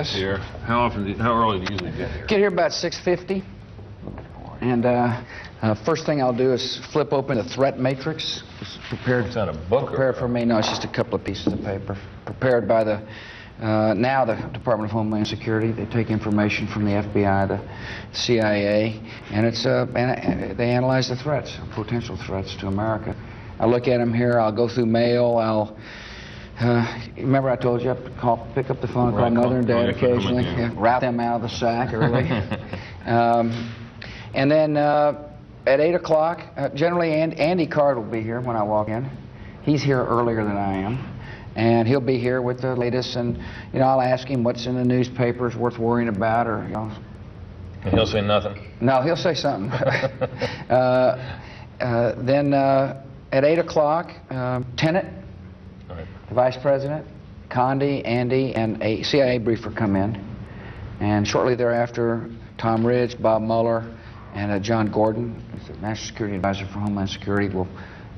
Yes. Here. How early do you usually get here? Get here about 6:50. And first thing I'll do is flip open the threat matrix. It's prepared. It's not a book. Prepared for me. No, it's just a couple of pieces of paper. Prepared by the now the Department of Homeland Security. They take information from the FBI, the CIA, and they analyze the threats, potential threats to America. I look at them here. I'll go through mail. Remember I told you I pick up the phone, call Mother and Dad occasionally, route them out of the sack early. And then at 8 o'clock, generally Andy Card will be here when I walk in. He's here earlier than I am. And he'll be here with the latest, and I'll ask him what's in the newspapers worth worrying about, or And he'll say nothing. No, he'll say something. Then at 8 o'clock, Tenet, Right. the Vice President, Condi, Andy, and a CIA briefer come in, and shortly thereafter, Tom Ridge, Bob Mueller, and John Gordon, the National Security Advisor for Homeland Security,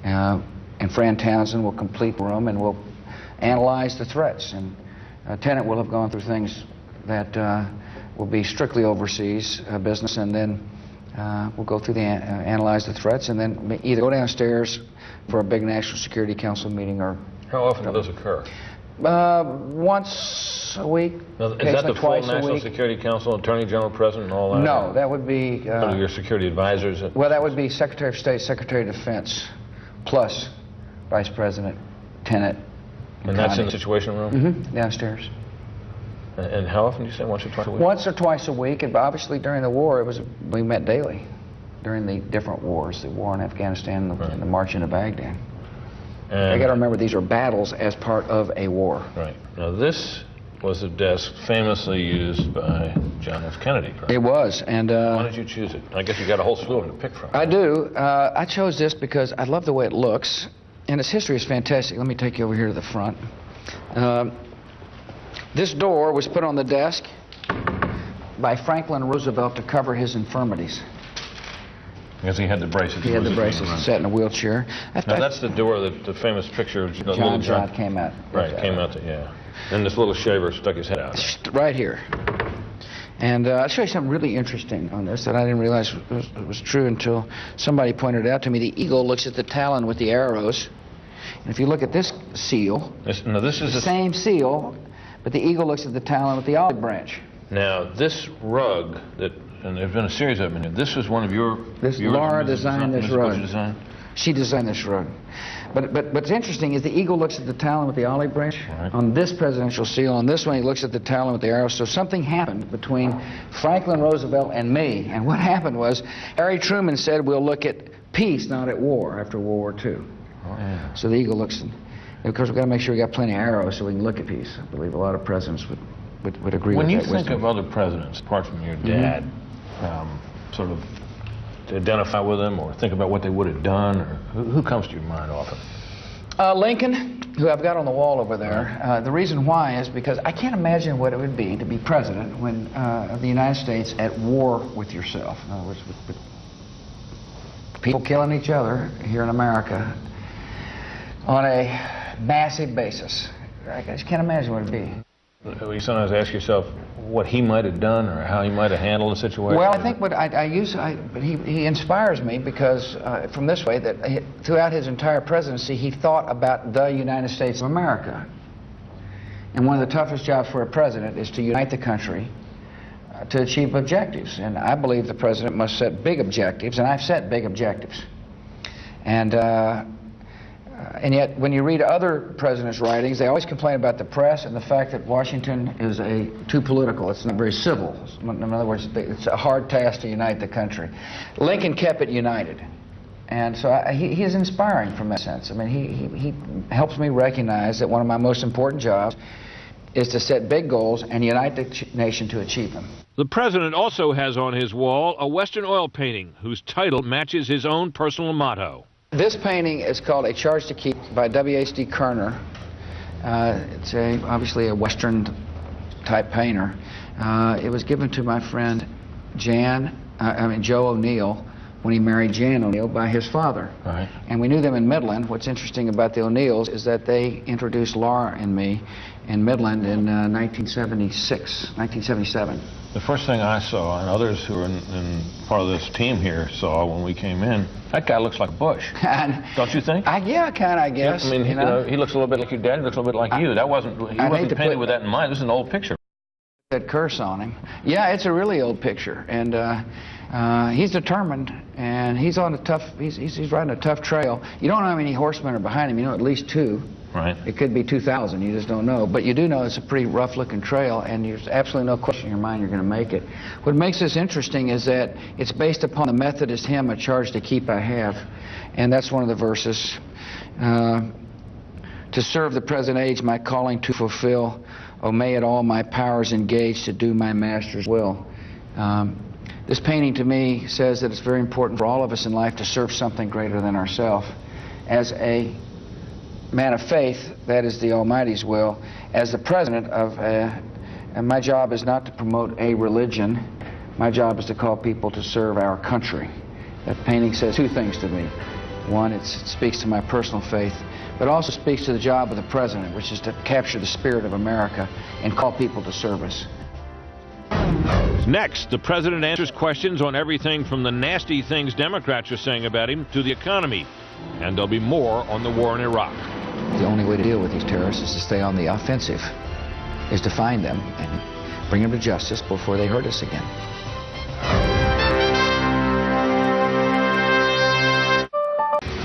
and Fran Townsend will complete the room, and we'll analyze the threats. And Tenet will have gone through things that will be strictly overseas business, and then we'll go through analyze the threats, and then either go downstairs for a big National Security Council meeting or... How often do those occur? Once a week. Now, is that the full National Security Council, Attorney General, President, and all that? No, that would be... your security advisors? Well, that would be Secretary of State, Secretary of Defense, plus Vice President, Tenet. And that's in the Situation Room? Mm-hmm, downstairs. And how often do you say, once or twice a week? Once or twice a week, and obviously during the war, we met daily. During the different wars, the war in Afghanistan and the march into Baghdad. I got to remember, these are battles as part of a war. Right. Now, this was a desk famously used by John F. Kennedy, correct? It was, and... why did you choose it? I guess you got a whole slew of them to pick from. I do. I chose this because I love the way it looks, and its history is fantastic. Let me take you over here to the front. This door was put on the desk by Franklin Roosevelt to cover his infirmities. Because he had the braces. He had the braces and sat in a wheelchair. Now that's the door, the famous picture of John came out. Right, came out, yeah. And this little shaver stuck his head out. Right here. And I'll show you something really interesting on this that I didn't realize was true until somebody pointed it out to me. The eagle looks at the talon with the arrows. And if you look at this seal, this is the same seal, but the eagle looks at the talon with the olive branch. Now, this rug and there's been a series of them. This was one of your... Laura designed this rug. Design? She designed this rug. But what's interesting is the eagle looks at the talon with the olive branch. Right. On this presidential seal, on this one he looks at the talon with the arrow. So something happened between Franklin Roosevelt and me. And what happened was Harry Truman said we'll look at peace, not at war, after World War II. Oh, yeah. So the eagle looks... Of course, we've got to make sure we got plenty of arrows so we can look at peace. I believe a lot of presidents would agree with that. When you think of other presidents, apart from your dad, sort of to identify with them or think about what they would have done, or who comes to your mind often? Lincoln, who I've got on the wall over there. The reason why is because I can't imagine what it would be to be president when of the United States at war with yourself. In other words, with people killing each other here in America on a massive basis. I just can't imagine what it'd be. You sometimes ask yourself what he might have done or how he might have handled the situation. Well, I think what he inspires me because from this way that throughout his entire presidency he thought about the United States of America. And one of the toughest jobs for a president is to unite the country to achieve objectives. And I believe the president must set big objectives, and I've set big objectives. And yet, when you read other presidents' writings, they always complain about the press and the fact that Washington is too political. It's not very civil. In other words, it's a hard task to unite the country. Lincoln kept it united. And so he is inspiring from that sense. I mean, he helps me recognize that one of my most important jobs is to set big goals and unite the nation to achieve them. The president also has on his wall a Western oil painting whose title matches his own personal motto. This painting is called A Charge to Keep by W.H.D. Kerner. It's obviously a Western-type painter. It was given to my friend Joe O'Neill, when he married Jan O'Neill by his father. Right. And we knew them in Midland. What's interesting about the O'Neills is that they introduced Laura and me in Midland in 1977. The first thing I saw, and others who are in part of this team here saw when we came in, that guy looks like Bush. Don't you think? Yeah, kind of, I guess. I mean, you know? he looks a little bit like your dad. He looks a little bit like you. He wasn't painted with that in mind. This is an old picture. That curse on him. Yeah, it's a really old picture, and he's determined, and he's on a tough. He's riding a tough trail. You don't know how many horsemen are behind him. You know at least 2. Right. It could be 2,000. You just don't know. But you do know it's a pretty rough-looking trail, and there's absolutely no question in your mind you're going to make it. What makes this interesting is that it's based upon the Methodist hymn, "A Charge to Keep I Have," and that's one of the verses. To serve the present age, my calling to fulfill. Oh, may it all my powers engage to do my Master's will. This painting to me says that it's very important for all of us in life to serve something greater than ourselves. As a man of faith, that is the Almighty's will. As the president of and my job is not to promote a religion. My job is to call people to serve our country. That painting says 2 things to me. One, it speaks to my personal faith, but also speaks to the job of the president, which is to capture the spirit of America and call people to service. Next, the president answers questions on everything from the nasty things Democrats are saying about him to the economy. And there'll be more on the war in Iraq. The only way to deal with these terrorists is to stay on the offensive, is to find them and bring them to justice before they hurt us again.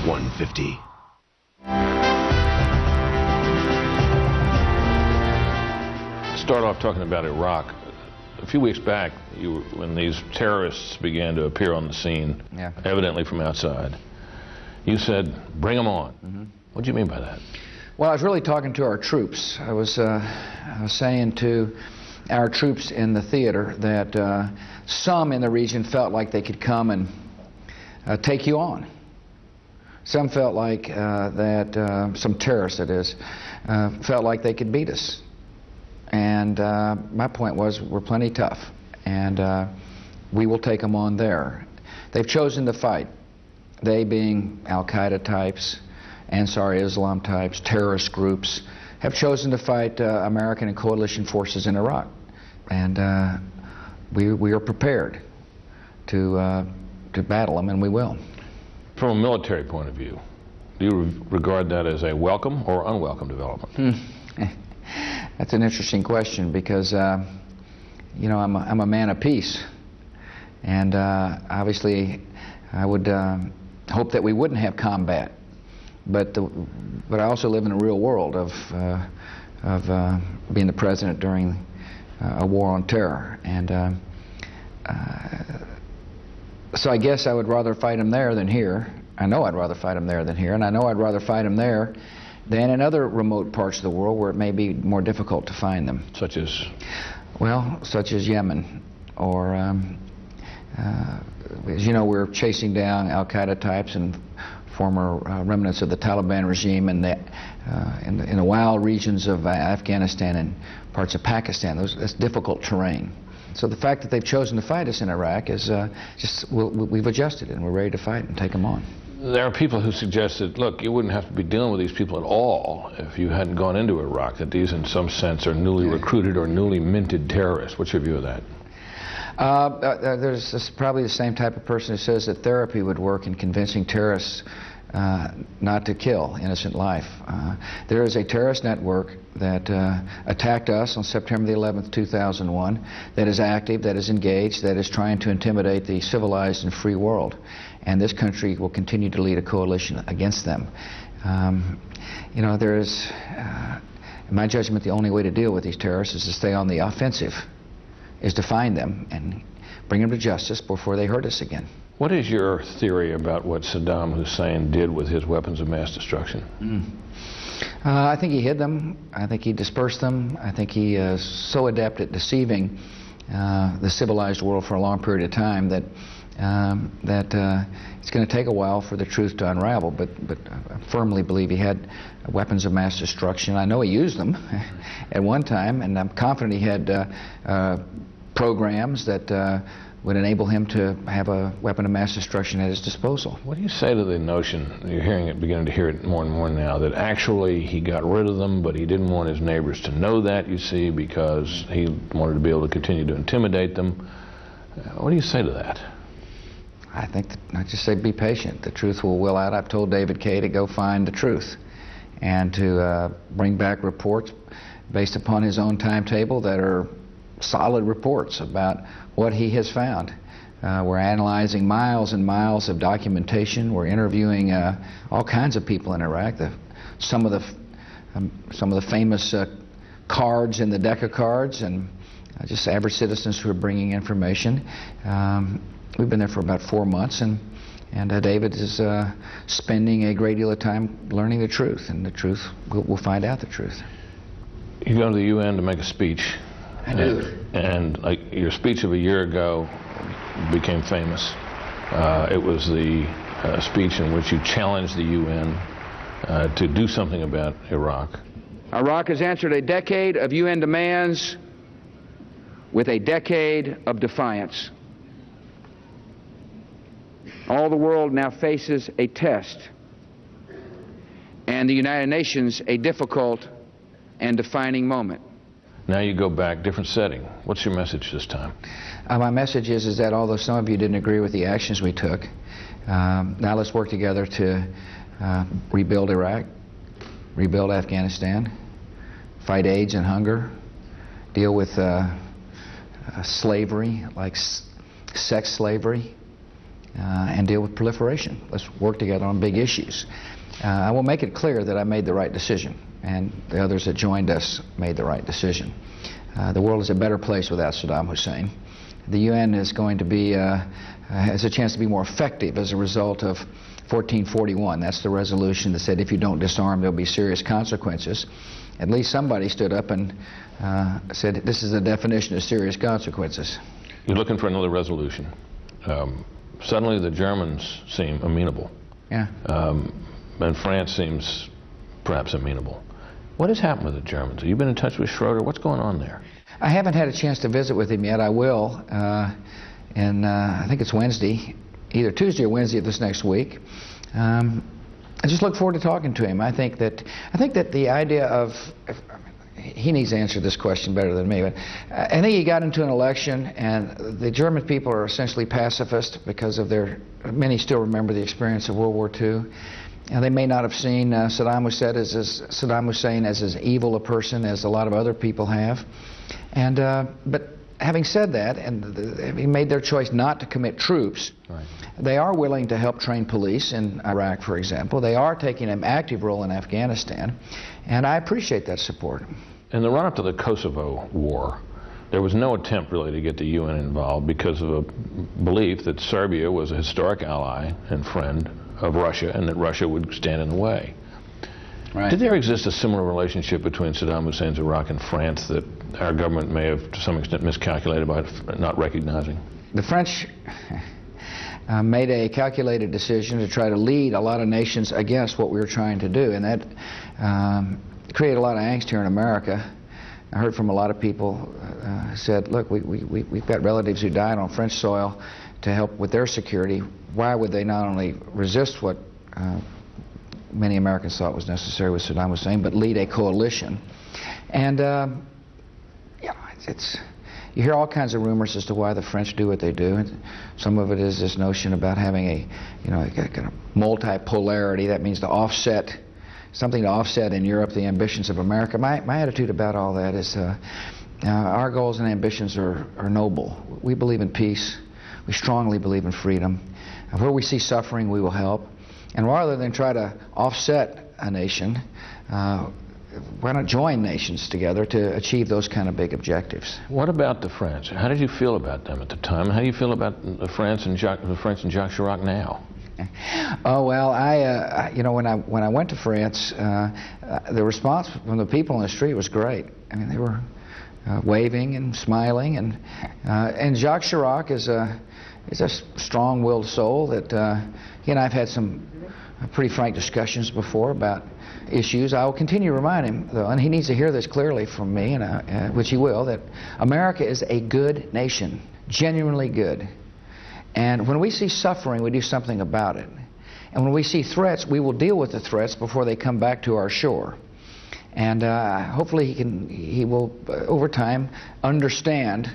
.150. Start off talking about Iraq. A few weeks back, when these terrorists began to appear on the scene, evidently from outside, you said, "Bring them on." What do you mean by that? Well, I was really talking to our troops. I was saying to our troops in the theater that some in the region felt like they could come and take you on. Some felt like some terrorists, that is, felt like they could beat us. And my point was, we're plenty tough, and we will take them on there. They've chosen to fight. They being Al-Qaeda types, Ansar Islam types, terrorist groups, have chosen to fight American and coalition forces in Iraq. And we are prepared to battle them, and we will. From a military point of view, do you regard that as a welcome or unwelcome development? That's an interesting question because, you know, I'm a man of peace. And obviously, I would hope that we wouldn't have combat. But I also live in a real world of being the president during a war on terror. And so I guess I would rather fight them there than here. I know I'd rather fight them there than here, and I know I'd rather fight them there than in other remote parts of the world where it may be more difficult to find them. Such as? Well, such as Yemen, or as you know, we're chasing down Al-Qaeda types and former remnants of the Taliban regime in the wild regions of Afghanistan and parts of Pakistan. That's difficult terrain. So the fact that they've chosen to fight us in Iraq is we've adjusted and we're ready to fight and take them on. There are people who suggest that, look, you wouldn't have to be dealing with these people at all if you hadn't gone into Iraq, that these in some sense are newly recruited or newly minted terrorists. What's your view of that? There's probably the same type of person who says that therapy would work in convincing terrorists not to kill innocent life. There is a terrorist network that attacked us on September the 11th, 2001, that is active, that is engaged, that is trying to intimidate the civilized and free world. And this country will continue to lead a coalition against them. You know, there is, in my judgment, the only way to deal with these terrorists is to stay on the offensive, is to find them and bring them to justice before they hurt us again. What is your theory about what Saddam Hussein did with his weapons of mass destruction? I think he hid them. I think he dispersed them. I think he is so adept at deceiving the civilized world for a long period of time that it's going to take a while for the truth to unravel. But I firmly believe he had weapons of mass destruction. I know he used them at one time, and I'm confident he had programs that would enable him to have a weapon of mass destruction at his disposal. What do you say to the notion, you're hearing it, beginning to hear it more and more now, that actually he got rid of them, but he didn't want his neighbors to know that, you see, because he wanted to be able to continue to intimidate them? What do you say to that? I think I just say be patient. The truth will will out. I've told David Kay to go find the truth and to bring back reports based upon his own timetable that are solid reports about what he has found. We're analyzing miles and miles of documentation. We're interviewing all kinds of people in Iraq. Some of the famous cards in the deck of cards, and just average citizens who are bringing information. We've been there for about 4 months, and David is spending a great deal of time learning the truth, and the truth, we'll find out the truth. You go to the UN to make a speech. I do. And like your speech of a year ago became famous. It was the speech in which you challenged the UN to do something about Iraq. Iraq has answered a decade of UN demands with a decade of defiance. All the world now faces a test, and the United Nations a difficult and defining moment. Now you go back, different setting. What's your message this time? My message is that although some of you didn't agree with the actions we took, now let's work together to rebuild Iraq, rebuild Afghanistan, fight AIDS and hunger, deal with slavery, like sex slavery, and deal with proliferation. Let's work together on big issues. I will make it clear that I made the right decision, and the others that joined us made the right decision. The world is a better place without Saddam Hussein. The UN is going to be, has a chance to be more effective as a result of 1441. That's the resolution that said if you don't disarm, there'll be serious consequences. At least somebody stood up and said this is the definition of serious consequences. You're looking for another resolution. Suddenly the Germans seem amenable. Yeah. And France seems perhaps amenable. What has happened with the Germans? Have you been in touch with Schroeder? What's going on there? I haven't had a chance to visit with him yet. I will, and I think it's Wednesday, either Tuesday or Wednesday of this next week. I just look forward to talking to him. I think that the idea of, he needs to answer this question better than me, but I think he got into an election, and the German people are essentially pacifist because of many still remember the experience of World War II. And they may not have seen Saddam Hussein as as evil a person as a lot of other people have. And but having said that, and having made their choice not to commit troops, right, they are willing to help train police in Iraq, for example. They are taking an active role in Afghanistan, and I appreciate that support. In the run-up to the Kosovo War, there was no attempt really to get the UN involved because of a belief that Serbia was a historic ally and friend of Russia, and that Russia would stand in the way. Right. Did there exist a similar relationship between Saddam Hussein's Iraq and France that our government may have to some extent miscalculated by not recognizing? The French made a calculated decision to try to lead a lot of nations against what we were trying to do, and that created a lot of angst here in America. I heard from a lot of people who said, look, we've got relatives who died on French soil to help with their security. Why would they not only resist what many Americans thought was necessary with Saddam Hussein, but lead a coalition? And you hear all kinds of rumors as to why the French do what they do. And some of it is this notion about having a kind of multipolarity. That means to offset, something to offset in Europe the ambitions of America. My attitude about all that is our goals and ambitions are noble. We believe in peace. We strongly believe in freedom. And where we see suffering, we will help. And rather than try to offset a nation, why not join nations together to achieve those kind of big objectives? What about the French? How did you feel about them at the time? How do you feel about France and Jacques Chirac now? Oh well, when I went to France, the response from the people on the street was great. I mean, they were waving and smiling, and Jacques Chirac is a strong-willed soul that he and I've had some pretty frank discussions before about issues. I will continue to remind him, though, and he needs to hear this clearly from me, and which he will, that America is a good nation, genuinely good. And when we see suffering, we do something about it. And when we see threats, we will deal with the threats before they come back to our shore. And hopefully he will, over time, understand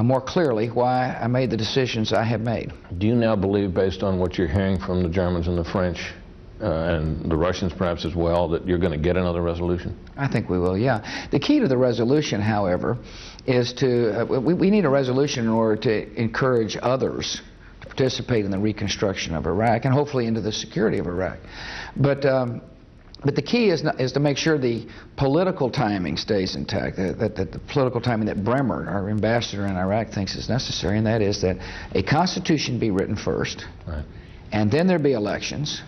more clearly why I made the decisions I have made. Do you now believe, based on what you're hearing from the Germans and the French, and the Russians perhaps as well, that you're going to get another resolution? I think we will, yeah. The key to the resolution, however, is to, we need a resolution in order to encourage others to participate in the reconstruction of Iraq and hopefully into the security of Iraq. But the key is to make sure the political timing stays intact, that the political timing that Bremer, our ambassador in Iraq, thinks is necessary, and that is that a constitution be written first, right, and then there be elections,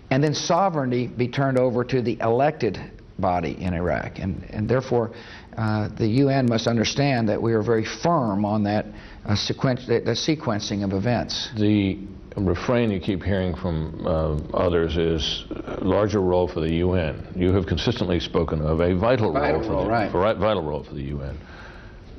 and then sovereignty be turned over to the elected body in Iraq. And therefore, the UN must understand that we are very firm on that sequencing of events. The refrain you keep hearing from others is a larger role for the UN. You have consistently spoken of a vital role for the UN.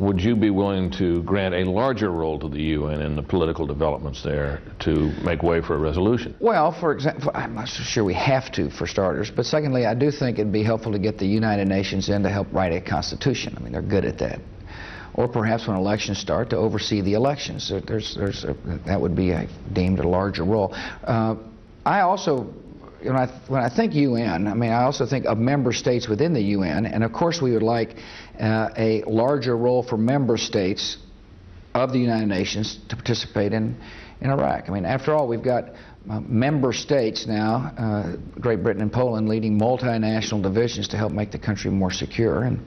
Would you be willing to grant a larger role to the UN in the political developments there to make way for a resolution? Well, for example, I'm not so sure we have to, for starters, but secondly, I do think it'd be helpful to get the United Nations in to help write a constitution. I mean, they're good at that. Or perhaps when elections start, to oversee the elections. That would be deemed a larger role. I also, when I think UN, I mean, I also think of member states within the UN, and of course we would like a larger role for member states of the United Nations to participate in Iraq. I mean, after all, we've got member states now, Great Britain and Poland, leading multinational divisions to help make the country more secure. And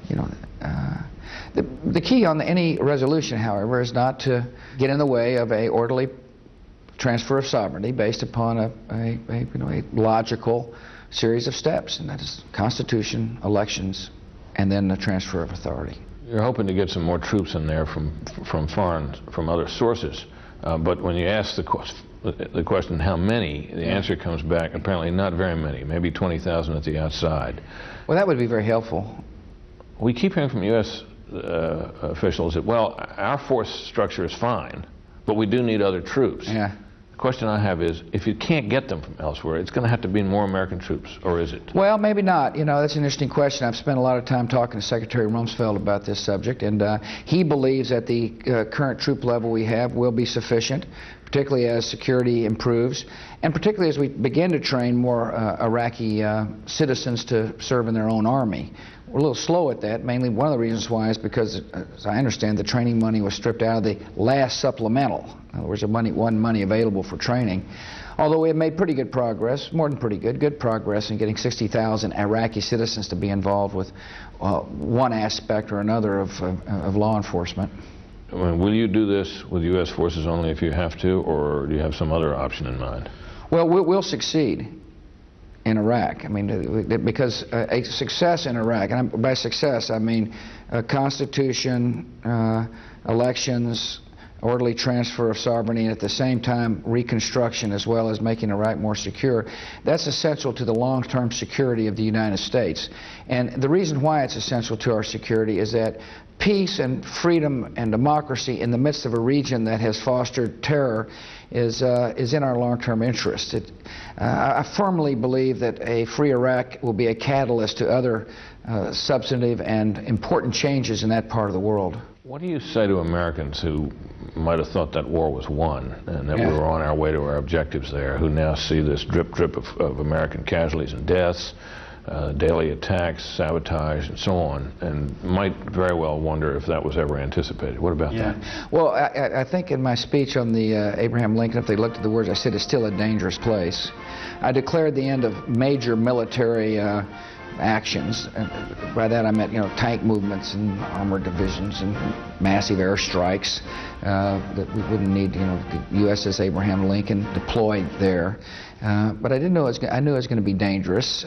you know, the key on any resolution, however, is not to get in the way of a orderly transfer of sovereignty based upon a logical series of steps, and that is constitution, elections, and then the transfer of authority. You're hoping to get some more troops in there from other sources, but when you ask the question how many, the answer comes back apparently not very many, maybe 20,000 at the outside. Well, that would be very helpful. We keep hearing from U.S. officials that, well, our force structure is fine, but we do need other troops. Yeah. The question I have is, if you can't get them from elsewhere, it's going to have to be more American troops, or is it? Well, maybe not. You know, that's an interesting question. I've spent a lot of time talking to Secretary Rumsfeld about this subject, and he believes that the current troop level we have will be sufficient, particularly as security improves, and particularly as we begin to train more Iraqi citizens to serve in their own army. We're a little slow at that. Mainly one of the reasons why is because, as I understand, the training money was stripped out of the last supplemental. In other words, there wasn't money available for training. Although we have made pretty good progress, more than pretty good progress in getting 60,000 Iraqi citizens to be involved with one aspect or another of law enforcement. Will you do this with U.S. forces only if you have to, or do you have some other option in mind? Well, we'll succeed in Iraq. I mean, because a success in Iraq, and by success I mean a constitution, elections, orderly transfer of sovereignty, and at the same time reconstruction as well as making Iraq more secure. That's essential to the long-term security of the United States. And the reason why it's essential to our security is that peace and freedom and democracy in the midst of a region that has fostered terror is in our long-term interest. I firmly believe that a free Iraq will be a catalyst to other substantive and important changes in that part of the world. What do you say to Americans who might have thought that war was won and that we were on our way to our objectives there, who now see this drip of American casualties and deaths, daily attacks, sabotage, and so on, and might very well wonder if that was ever anticipated? What about that? Well, I think in my speech on the Abraham Lincoln, if they looked at the words, I said it's still a dangerous place. I declared the end of major military actions, and by that I meant, tank movements and armored divisions and massive airstrikes that we wouldn't need, the USS Abraham Lincoln deployed there. But I didn't know I knew it was going to be dangerous.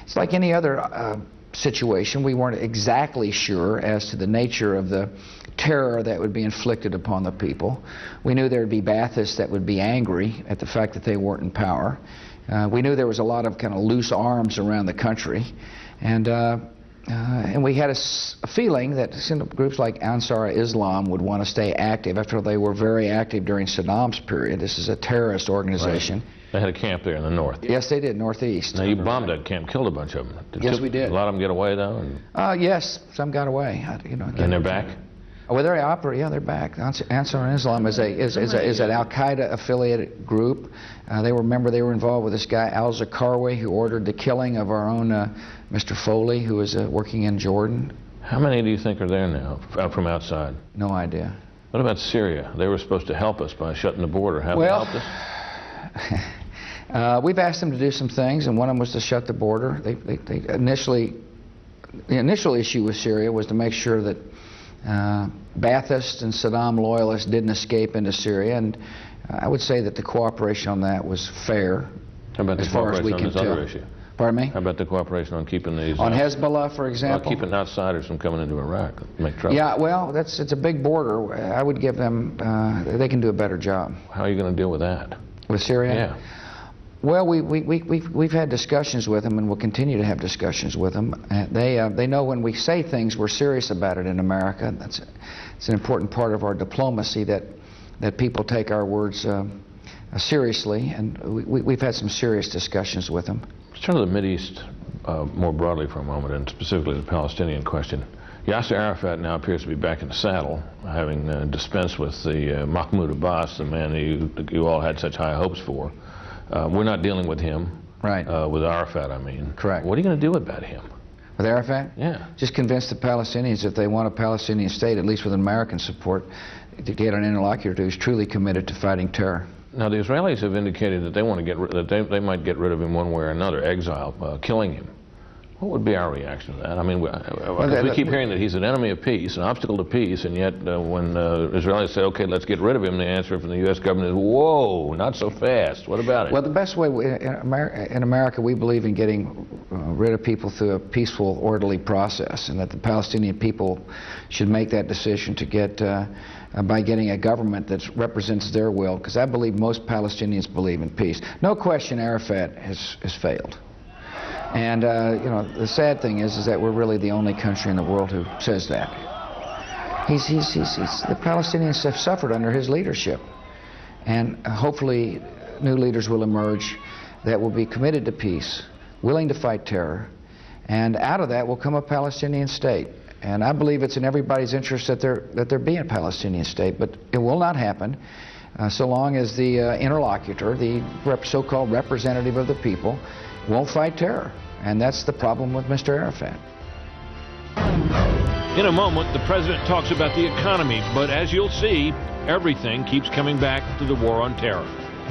It's like any other situation. We weren't exactly sure as to the nature of the terror that would be inflicted upon the people. We knew there would be Baathists that would be angry at the fact that they weren't in power. We knew there was a lot of kind of loose arms around the country, and we had a feeling that groups like Ansar Islam would want to stay active. After all, they were very active during Saddam's period. This is a terrorist organization. Right. They had a camp there in the north. Yes, they did, northeast. Now, you bombed that camp, killed a bunch of them. Yes, we did. A lot of them get away, though? Yes, some got away. And they're back? Well, they're back. Ansar Islam is an Al-Qaeda affiliated group. They were involved with this guy al-Zakarwi, who ordered the killing of our own Mr. Foley, who was working in Jordan. How many do you think are there now from outside? No idea. What about Syria? They were supposed to help us by shutting the border. Have they helped us? We've asked them to do some things, and one of them was to shut the border. The initial issue with Syria was to make sure that Baathists and Saddam loyalists didn't escape into Syria, and I would say that the cooperation on that was fair. How about as far as we can tell. Other issue? Pardon me? How about the cooperation on keeping these... On Hezbollah, for example? Keeping outsiders from coming into Iraq, make trouble. Yeah, well, it's a big border. I would give them... they can do a better job. How are you going to deal with that? With Syria? Yeah. Well, we've had discussions with them, and we'll continue to have discussions with them. They know when we say things, we're serious about it in America. It's an important part of our diplomacy that people take our words seriously, and we've had some serious discussions with them. Let's turn to the Mideast more broadly for a moment, and specifically the Palestinian question. Yasser Arafat now appears to be back in the saddle, having dispensed with the Mahmoud Abbas, the man you all had such high hopes for. We're not dealing with him. Right. With Arafat, I mean. Correct. What are you going to do about him? With Arafat? Yeah. Just convince the Palestinians if they want a Palestinian state, at least with American support, to get an interlocutor who's truly committed to fighting terror. Now, the Israelis have indicated that they want to they might get rid of him one way or another, exile, killing him. What would be our reaction to that? I mean, we keep hearing that he's an enemy of peace, an obstacle to peace, and yet when Israelis say, okay, let's get rid of him, the answer from the U.S. government is, whoa, not so fast. What about it? Well, the best way, in America, we believe in getting rid of people through a peaceful, orderly process, and that the Palestinian people should make that decision to get, by getting a government that represents their will, because I believe most Palestinians believe in peace. No question Arafat has failed. And, the sad thing is that we're really the only country in the world who says that. The Palestinians have suffered under his leadership. And hopefully new leaders will emerge that will be committed to peace, willing to fight terror, and out of that will come a Palestinian state. And I believe it's in everybody's interest that there be a Palestinian state, but it will not happen so long as the interlocutor, the so-called representative of the people, won't fight terror. And that's the problem with Mr. Arafat. In a moment, the president talks about the economy, but as you'll see, everything keeps coming back to the war on terror.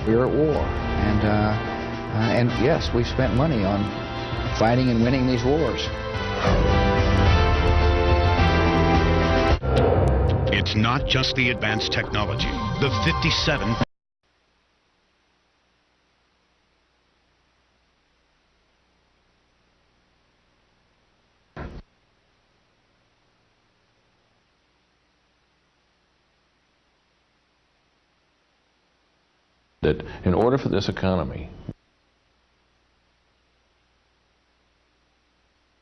We're at war, and yes, we've spent money on fighting and winning these wars. It's not just the advanced technology. The 57 that in order for this economy,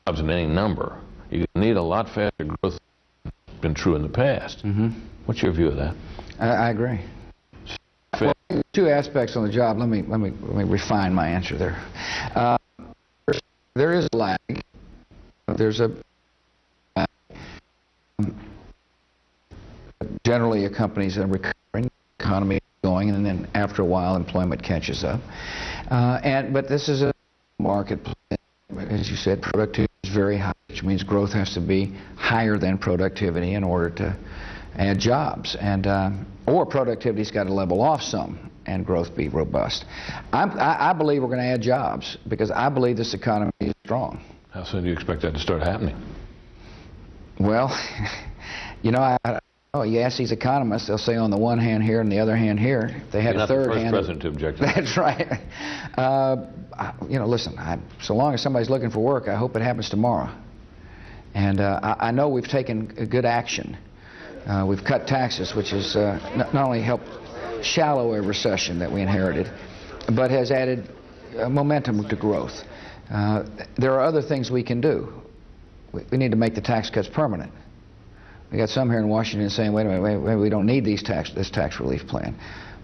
jobs in any number, you need a lot faster growth than has been true in the past. Mm-hmm. What's your view of that? I agree. Well, two aspects on the job. Let me refine my answer there. There is a lag. There's a generally accompanies a recovering economy going, and then after a while employment catches up. But this is a marketplace. As you said, productivity is very high, which means growth has to be higher than productivity in order to add jobs, or productivity's got to level off some and growth be robust. I believe we're going to add jobs because I believe this economy is strong. How soon do you expect that to start happening? Well, you ask these economists, they'll say on the one hand here and the other hand here. If they had a third hand. You're not the first president to object to that. That's right. Listen, so long as somebody's looking for work, I hope it happens tomorrow. And I know we've taken a good action. We've cut taxes, which has not only helped shallow a recession that we inherited, but has added momentum to growth. There are other things we can do. We need to make the tax cuts permanent. We got some here in Washington saying, wait a minute, we don't need this tax relief plan.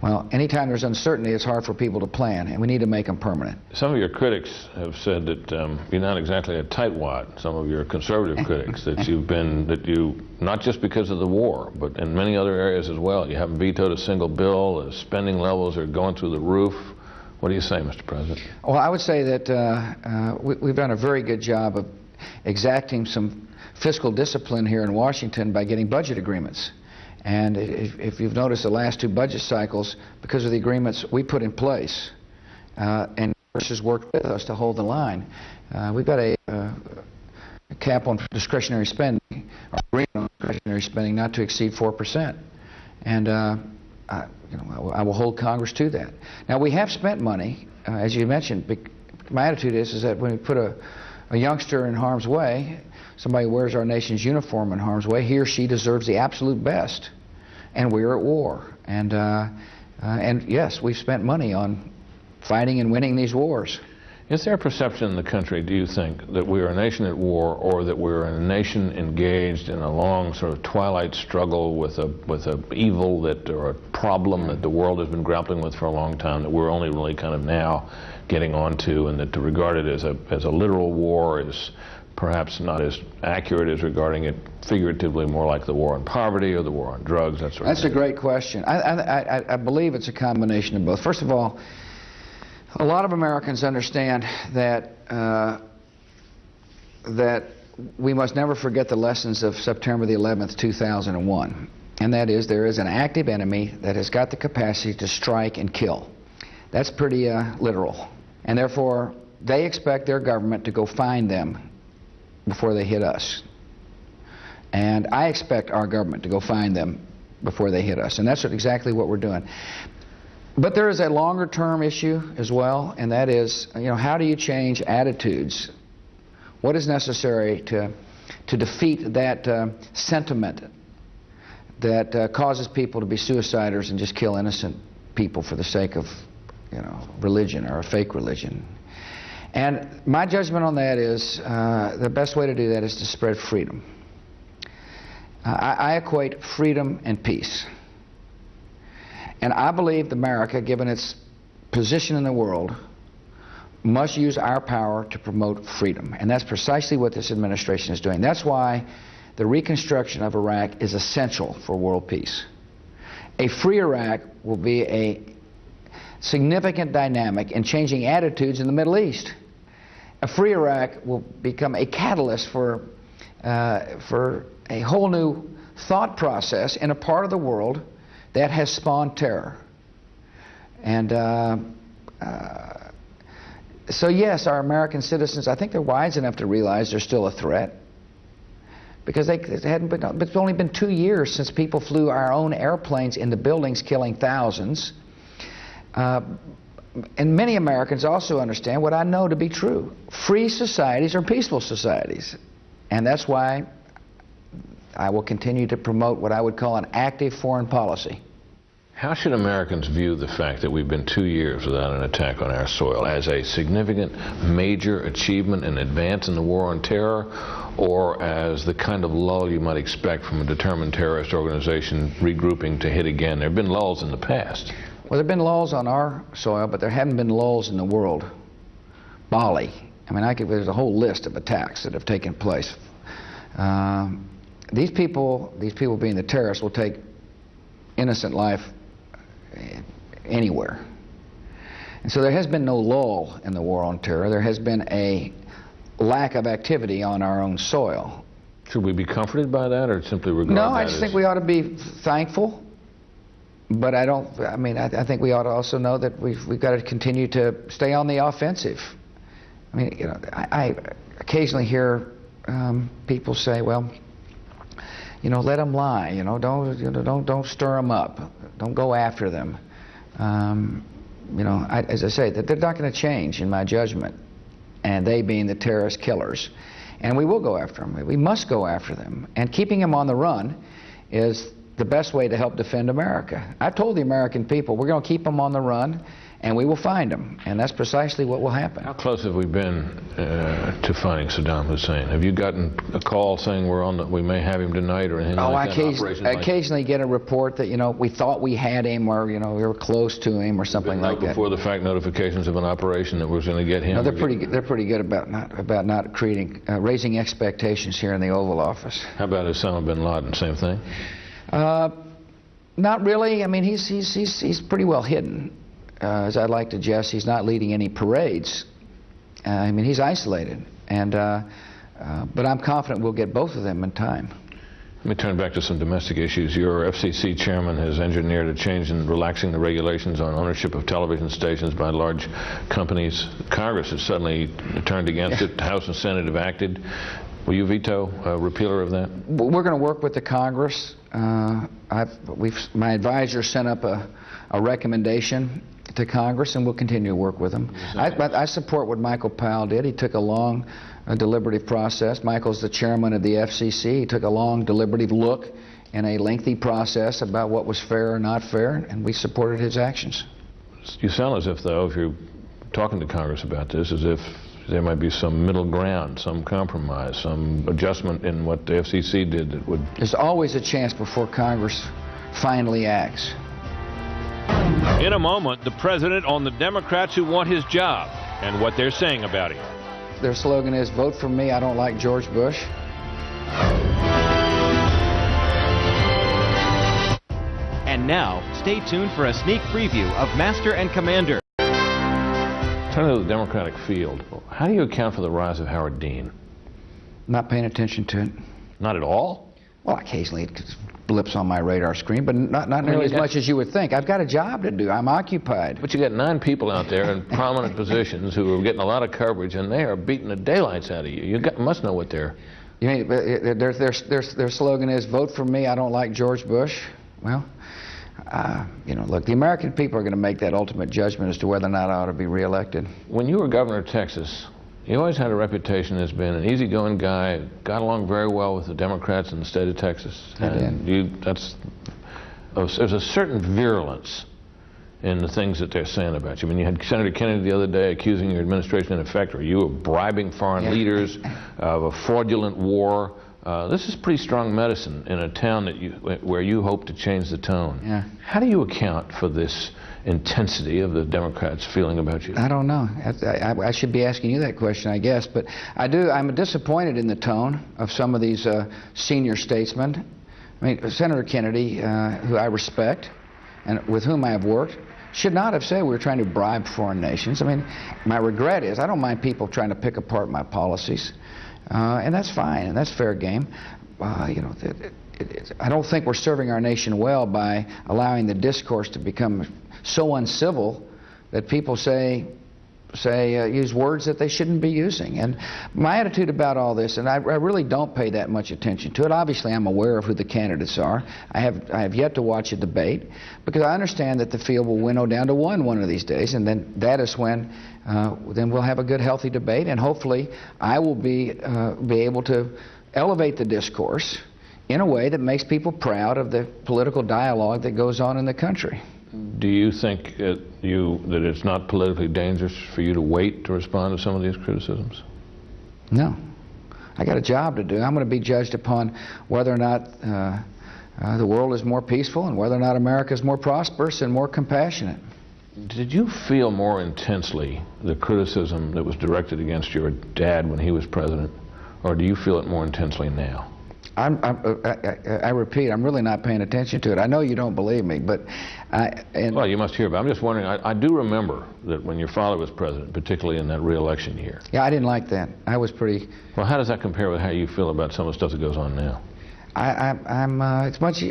Well, anytime there's uncertainty, it's hard for people to plan, and we need to make them permanent. Some of your critics have said that you're not exactly a tightwad. Some of your conservative critics, that you, not just because of the war, but in many other areas as well, you haven't vetoed a single bill, the spending levels are going through the roof. What do you say, Mr. President? Well, I would say that we've done a very good job of exacting some fiscal discipline here in Washington by getting budget agreements. And if you've noticed the last 2 budget cycles, because of the agreements we put in place, and Congress has worked with us to hold the line, we've got a cap on discretionary spending, or agreement on discretionary spending not to exceed 4%. And I will hold Congress to that. Now, we have spent money, as you mentioned. My attitude is that when we put a youngster in harm's way, somebody who wears our nation's uniform in harm's way, he or she deserves the absolute best. And we're at war. And yes, we've spent money on fighting and winning these wars. Is there a perception in the country, do you think, that we are a nation at war, or that we're a nation engaged in a long sort of twilight struggle with a evil or a problem that the world has been grappling with for a long time, that we're only really kind of now getting onto, and that to regard it as a literal war is perhaps not as accurate as regarding it figuratively, more like the war on poverty or the war on drugs, that sort of thing? That's a great question. I believe it's a combination of both. First of all, a lot of Americans understand that that we must never forget the lessons of September the 11th, 2001. And that is, there is an active enemy that has got the capacity to strike and kill. That's pretty literal. And therefore, they expect their government to go find them before they hit us. And I expect our government to go find them before they hit us. And that's exactly what we're doing. But there is a longer-term issue as well, and that is, how do you change attitudes? What is necessary to defeat that sentiment that causes people to be suiciders and just kill innocent people for the sake of, religion or a fake religion? And my judgment on that is the best way to do that is to spread freedom. I equate freedom and peace. And I believe America, given its position in the world, must use our power to promote freedom. And that's precisely what this administration is doing. That's why the reconstruction of Iraq is essential for world peace. A free Iraq will be a significant dynamic in changing attitudes in the Middle East. A free Iraq will become a catalyst for a whole new thought process in a part of the world that has spawned terror. And so yes, our American citizens, I think they're wise enough to realize they're still a threat, because it's only been 2 years since people flew our own airplanes into buildings, killing thousands. And many Americans also understand what I know to be true. Free societies are peaceful societies. And that's why I will continue to promote what I would call an active foreign policy. How should Americans view the fact that we've been 2 years without an attack on our soil? As a significant, major achievement and advance in the war on terror, or as the kind of lull you might expect from a determined terrorist organization regrouping to hit again? There have been lulls in the past. Well, there have been lulls on our soil, but there haven't been lulls in the world. Bali. I mean, there's a whole list of attacks that have taken place. These people being the terrorists, will take innocent life anywhere. And so there has been no lull in the war on terror. There has been a lack of activity on our own soil. Should we be comforted by that, or simply regard that as... No, I just think we ought to be thankful. But I think we ought to also know that we've got to continue to stay on the offensive. I mean, I occasionally hear people say, well, let them lie. Don't stir them up. Don't go after them. As I say, that they're not going to change, in my judgment. And they being the terrorist killers. And we will go after them. We must go after them. And keeping them on the run is the best way to help defend America. I've told the American people we're going to keep them on the run, and we will find them. And that's precisely what will happen. How close have we been to finding Saddam Hussein? Have you gotten a call saying we may have him tonight or anything like that? I occasionally get a report that, you know, we thought we had him, or, you know, we were close to him or something like that. Before the fact notifications of an operation that was going to get him? No, they're pretty good about not creating, raising expectations here in the Oval Office. How about Osama bin Laden? Same thing? Not really. I mean, he's pretty well hidden. As I like to jest, he's not leading any parades. I mean, he's isolated. But I'm confident we'll get both of them in time. Let me turn back to some domestic issues. Your FCC chairman has engineered a change in relaxing the regulations on ownership of television stations by large companies. Congress has suddenly turned against it. The House and Senate have acted. Will you veto a repealer of that? We're going to work with the Congress. My advisor sent up a recommendation to Congress, and we'll continue to work with them. I support what Michael Powell did. He took a long, deliberative process. Michael's the chairman of the FCC. He took a long, deliberative look in a lengthy process about what was fair or not fair, and we supported his actions. You sound as if, though, if you're talking to Congress about this, as if there might be some middle ground, some compromise, some adjustment in what the FCC did that would... There's always a chance before Congress finally acts. In a moment, the president on the Democrats who want his job and what they're saying about him. Their slogan is, "Vote for me, I don't like George Bush." And now, stay tuned for a sneak preview of Master and Commander. Turning to the Democratic field, how do you account for the rise of Howard Dean? Not paying attention to it. Not at all? Well, occasionally it blips on my radar screen, but not nearly as much as you would think. I've got a job to do. I'm occupied. But you got 9 people out there in prominent positions who are getting a lot of coverage, and they are beating the daylights out of you. You must know what they're... You mean their slogan is, "Vote for me, I don't like George Bush"? Well, you know, look, the American people are going to make that ultimate judgment as to whether or not I ought to be reelected. When you were governor of Texas, you always had a reputation as being an easygoing guy, got along very well with the Democrats in the state of Texas. There's a certain virulence in the things that they're saying about you. I mean, you had Senator Kennedy the other day accusing your administration, in effect, or you of bribing foreign leaders, of a fraudulent war. This is pretty strong medicine in a town where you hope to change the tone. Yeah. How do you account for this intensity of the Democrats' feeling about you? I don't know. I should be asking you that question, I guess. But I'm disappointed in the tone of some of these senior statesmen. I mean, Senator Kennedy, who I respect and with whom I have worked, should not have said we were trying to bribe foreign nations. I mean, my regret is I don't mind people trying to pick apart my policies. And that's fine, and that's fair game. You know, I don't think we're serving our nation well by allowing the discourse to become so uncivil that people use words that they shouldn't be using. And my attitude about all this, and I really don't pay that much attention to it. Obviously, I'm aware of who the candidates are. I have yet to watch a debate because I understand that the field will winnow down to one of these days, and then that is when then we'll have a good, healthy debate, and hopefully I will be able to elevate the discourse in a way that makes people proud of the political dialogue that goes on in the country. Do you think that it's not politically dangerous for you to wait to respond to some of these criticisms? No. I got a job to do. I'm going to be judged upon whether or not the world is more peaceful and whether or not America is more prosperous and more compassionate. Did you feel more intensely the criticism that was directed against your dad when he was president, or do you feel it more intensely now? I repeat, I'm really not paying attention to it. I know you don't believe me, but... Well, you must hear about it. I'm just wondering, I do remember that when your father was president, particularly in that re-election year. Yeah, I didn't like that. I was pretty... Well, how does that compare with how you feel about some of the stuff that goes on now? It's much...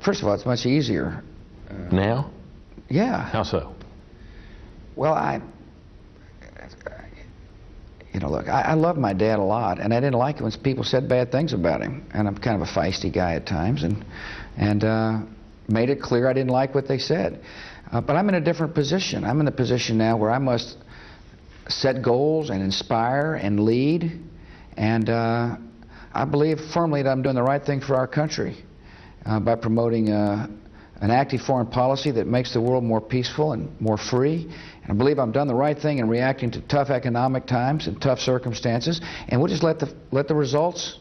First of all, it's much easier. Now? Yeah. How so? Well, you know, look, I love my dad a lot, and I didn't like it when people said bad things about him. And I'm kind of a feisty guy at times, and made it clear I didn't like what they said. But I'm in a different position. I'm in the position now where I must set goals and inspire and lead And I believe firmly that I'm doing the right thing for our country by promoting an active foreign policy that makes the world more peaceful and more free. And I believe I've done the right thing in reacting to tough economic times and tough circumstances. And we'll just let the results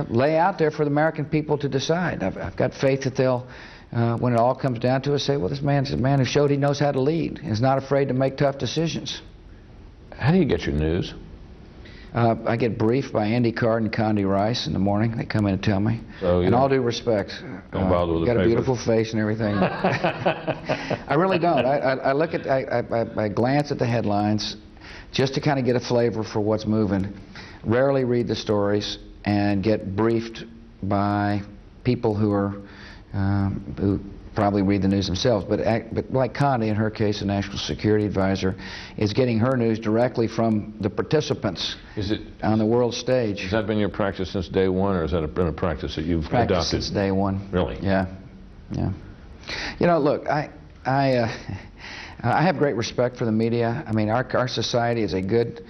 lay out there for the American people to decide. I've got faith that they'll, when it all comes down to it, say, well, this man's a man who showed he knows how to lead and is not afraid to make tough decisions. How do you get your news? I get briefed by Andy Card and Condi Rice in the morning. They come in and tell me. So, in all due respect, don't bother with the got papers. a beautiful face and everything. I really don't. I look at, I glance at the headlines just to kind of get a flavor for what's moving. Rarely read the stories and get briefed by people who are who probably read the news themselves, but like Condi, in her case, the National Security Advisor, is getting her news directly from the participants on the world stage. Has that been your practice since day one, or has that been a practice that you've adopted? Since day one. Really? Yeah, yeah. You know, look, I have great respect for the media. I mean, our society is a good,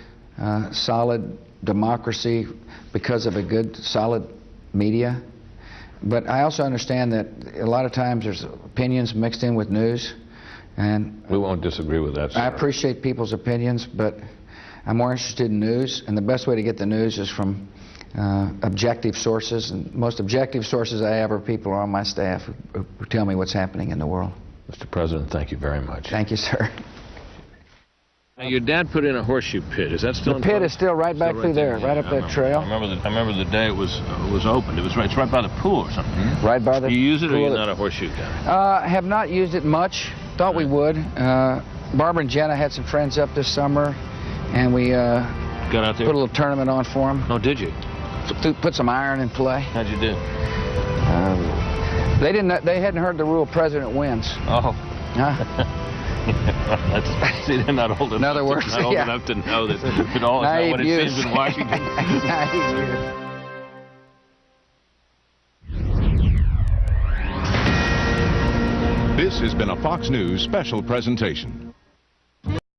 solid democracy because of a good, solid media. But I also understand that a lot of times there's opinions mixed in with news, and we won't disagree with that, sir. I appreciate people's opinions, but I'm more interested in news, and the best way to get the news is from objective sources, and most objective sources I have are people on my staff who tell me what's happening in the world. Mr. President, thank you very much. Thank you, sir. Now, your dad put in a horseshoe pit. Is that still in The pit place? is still right back through there, right up that trail. I remember the day it was opened. It's right by the pool or something. Hmm? Right by the You use it, or pool. you're not a horseshoe guy? Have not used it much. Thought we would. Barbara and Jenna had some friends up this summer, and we got out there, put a little tournament on for them. Oh, did you? Put some iron in play. How'd you do? They didn't. They hadn't heard the rule: president wins. Oh. Huh? See, they're not old enough. In other words, not old yeah. enough to know that it all is not what it seems in Washington. This has been a Fox News special presentation.